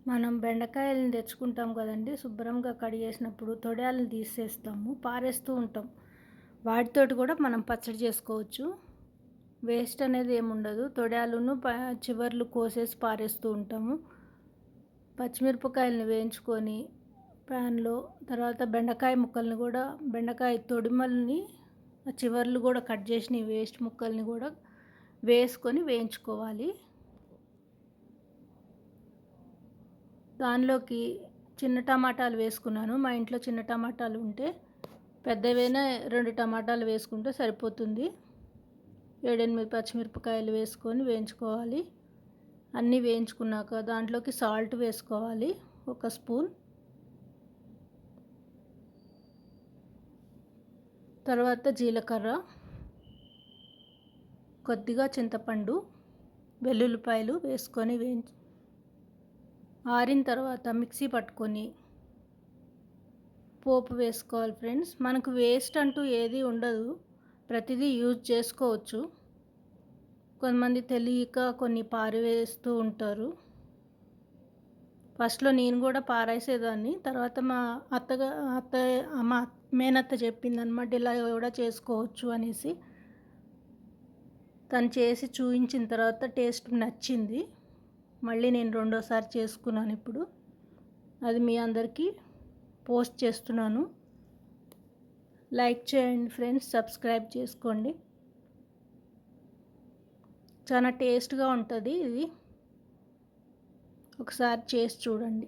మనం బెండకాయలను తెచ్చుకుంటాం కదండీ! శుభ్రంగా కడిగేసినప్పుడు తొడియాలను తీసేస్తాము. పారేస్తూ ఉంటాం. వాటితోటి కూడా మనం పచ్చడి చేసుకోవచ్చు. వేస్ట్ అనేది ఏముండదు. తొడియాలును చివర్లు కోసేసి పారేస్తూ ఉంటాము. పచ్చిమిరపకాయలను వేయించుకొని ప్యాన్‌లో తర్వాత బెండకాయ ముక్కల్ని కూడా బెండకాయ తొడిమల్ని చివర్లు కూడా కట్ చేసిన ఈ వేస్ట్ ముక్కల్ని కూడా వేసుకొని వేయించుకోవాలి. దానిలోకి చిన్న టమాటాలు వేసుకున్నాను. మా ఇంట్లో చిన్న టమాటాలు ఉంటే పెద్దవైనా 2 టమాటాలు వేసుకుంటే సరిపోతుంది. 7, 8 పచ్చిమిరపకాయలు వేసుకొని వేయించుకోవాలి. అన్నీ వేయించుకున్నాక దాంట్లోకి సాల్ట్ వేసుకోవాలి 1 స్పూన్. తర్వాత జీలకర్ర, కొద్దిగా చింతపండు, వెల్లుల్లిపాయలు వేసుకొని ఆరిన తర్వాత మిక్సీ పట్టుకొని పోపు వేసుకోవాలి ఫ్రెండ్స్. మనకు వేస్ట్ అంటూ ఏది ఉండదు. ప్రతిదీ యూజ్ చేసుకోవచ్చు. కొంతమంది తెలియక కొన్ని పారవేస్తూ ఉంటారు. ఫస్ట్‌లో నేను కూడా పారేసేదాన్ని. తర్వాత మా మా మేనత్త చెప్పిందనమాట ఇలా కూడా చేసుకోవచ్చు అనేసి. తను చేసి చూయించిన తర్వాత టేస్ట్ నచ్చింది. మళ్ళీ నేను రెండోసారి చేసుకున్నాను ఇప్పుడు. అది మీ అందరికీ పోస్ట్ చేస్తున్నాను. లైక్ చేయండి ఫ్రెండ్స్, సబ్స్క్రైబ్ చేసుకోండి. చాలా టేస్ట్‌గా ఉంటుంది ఇది. ఒకసారి చేసి చూడండి.